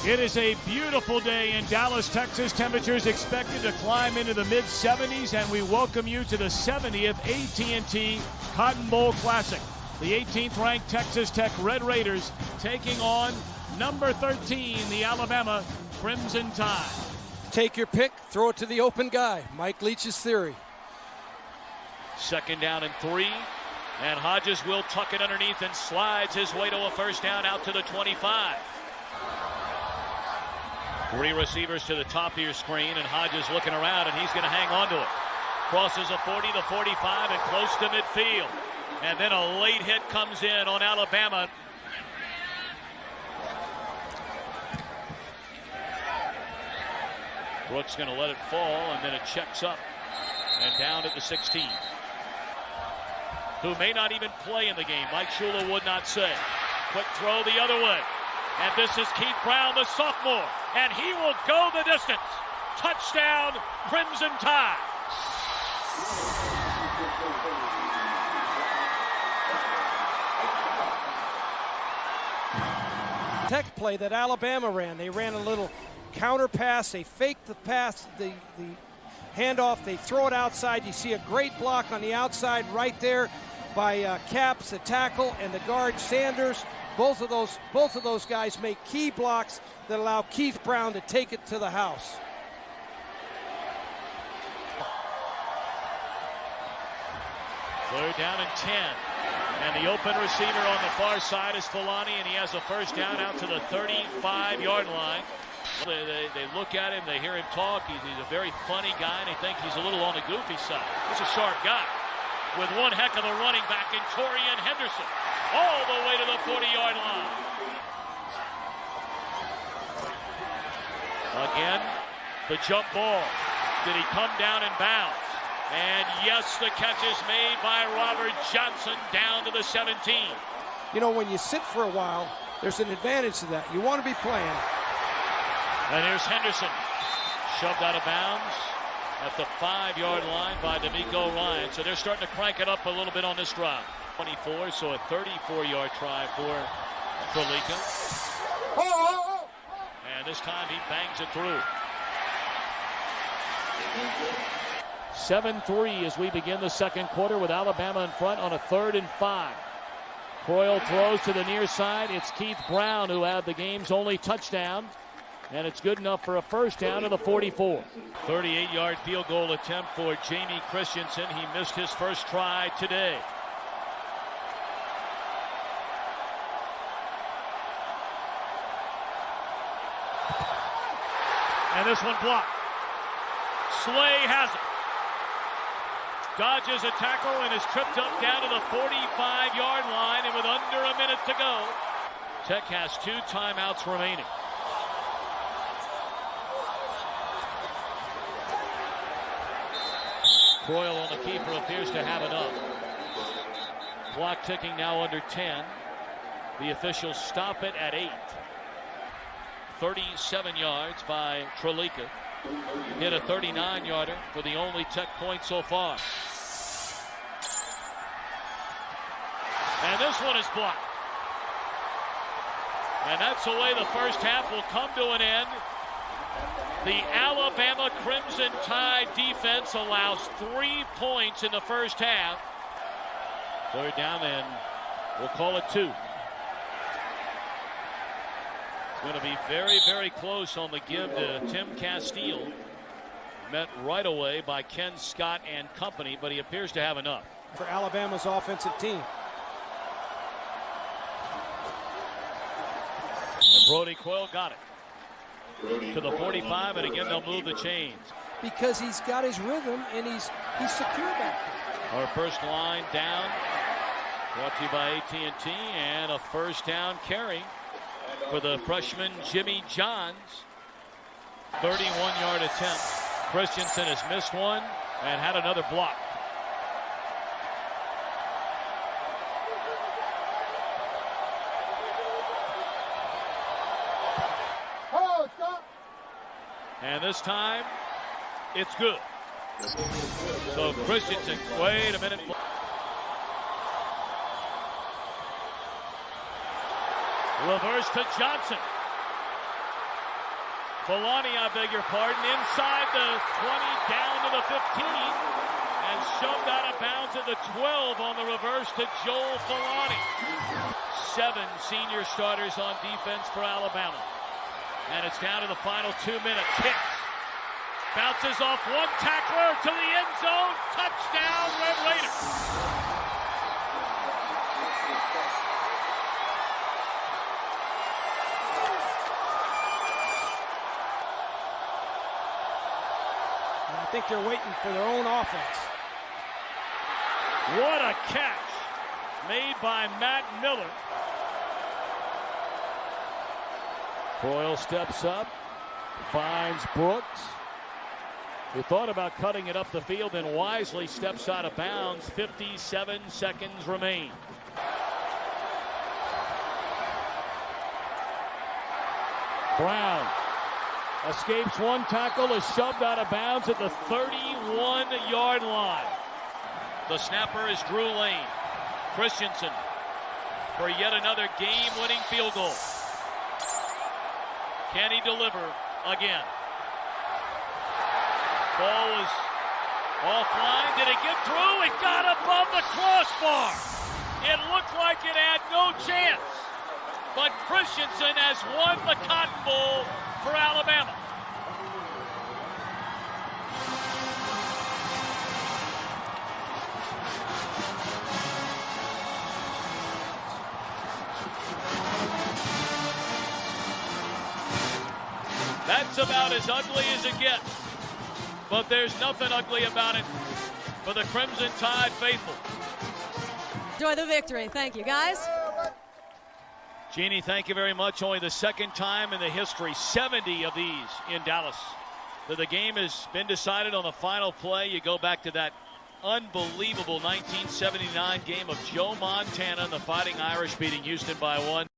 It is a beautiful day in Dallas, Texas. Temperatures expected to climb into the mid-70s, and we welcome you to the 70th AT&T Cotton Bowl Classic. The 18th ranked Texas Tech Red Raiders taking on number 13, the Alabama Crimson Tide. Take your pick, throw it to the open guy. Mike Leach's theory. Second down and 3, and Hodges will tuck it underneath and slides his way to a first down out to the 25. 3 receivers to the top of your screen, and Hodges looking around, and he's going to hang on to it. Crosses a 40, the 45, and close to midfield. And then a late hit comes in on Alabama. Brooks going to let it fall, and then it checks up and down at the 16. Who may not even play in the game, Mike Shula would not say. Quick throw the other way. And this is Keith Brown, the sophomore, and he will go the distance. Touchdown, Crimson Tide. Tech play that Alabama ran. They ran a little counter pass. They faked the pass, the handoff. They throw it outside. You see a great block on the outside right there by Capps, the tackle, and the guard Sanders. Both of those guys make key blocks that allow Keith Brown to take it to the house. Third down and 10. And the open receiver on the far side is Filani, and he has a first down out to the 35-yard line. They look at him, they hear him talk. He's a very funny guy, and they think he's a little on the goofy side. He's a sharp guy with one heck of a running back in Torian Henderson, all the way to the 40-yard line. Again, the jump ball. Did he come down and bounce? And yes, the catch is made by Robert Johnson down to the 17. You know, when you sit for a while, there's an advantage to that. You want to be playing. And here's Henderson, shoved out of bounds at the 5-yard line by D'Amico Ryan. So they're starting to crank it up a little bit on this drive. 24, so a 34-yard try for Trelika. And this time he bangs it through. 7-3 as we begin the second quarter with Alabama in front on a 3rd and 5. Croyle throws to the near side. It's Keith Brown who had the game's only touchdown. And it's good enough for a first down to the 44. 38-yard field goal attempt for Jamie Christensen. He missed his first try today. And this one blocked. Slay has it. Dodges a tackle and is tripped up down to the 45-yard line, and with under a minute to go, Tech has 2 timeouts remaining. Croyle on the keeper appears to have enough. Clock ticking now under 10. The officials stop it at 8. 37 yards by Trelika. Hit a 39-yarder for the only Tech point so far. And this one is blocked. And that's the way the first half will come to an end. The Alabama Crimson Tide defense allows 3 points in the first half. Third down, and we'll call it 2. It's going to be very, very close on the give to Tim Castile. Met right away by Ken Scott and company, but he appears to have enough. For Alabama's offensive team. And Brody Coyle got it to the 45, and again they'll move the chains. Because he's got his rhythm and he's secure back there. Our first line down, brought to you by AT&T, and a first down carry for the freshman Jimmy Johns. 31-yard attempt. Christensen has missed one and had another block. And this time, it's good. So Christensen, wait a minute. Reverse to Johnson. Fulani, I beg your pardon, inside the 20, down to the 15, and shoved out of bounds at the 12 on the reverse to Joel Fulani. 7 senior starters on defense for Alabama. And it's down to the final 2 minutes. Hicks bounces off one tackler to the end zone. Touchdown, Red Raiders. I think they're waiting for their own offense. What a catch made by Matt Miller. Boyle steps up, finds Brooks, who thought about cutting it up the field and wisely steps out of bounds. 57 seconds remain. Brown escapes one tackle, is shoved out of bounds at the 31-yard line. The snapper is Drew Lane. Christensen for yet another game-winning field goal. Can he deliver again? Ball was offline. Did it get through? It got above the crossbar. It looked like it had no chance. But Christensen has won the Cotton Bowl for Alabama. That's about as ugly as it gets. But there's nothing ugly about it for the Crimson Tide faithful. Enjoy the victory. Thank you, guys. Jeannie, thank you very much. Only the second time in the history, 70 of these in Dallas, that the game has been decided on the final play. You go back to that unbelievable 1979 game of Joe Montana and the Fighting Irish beating Houston by 1.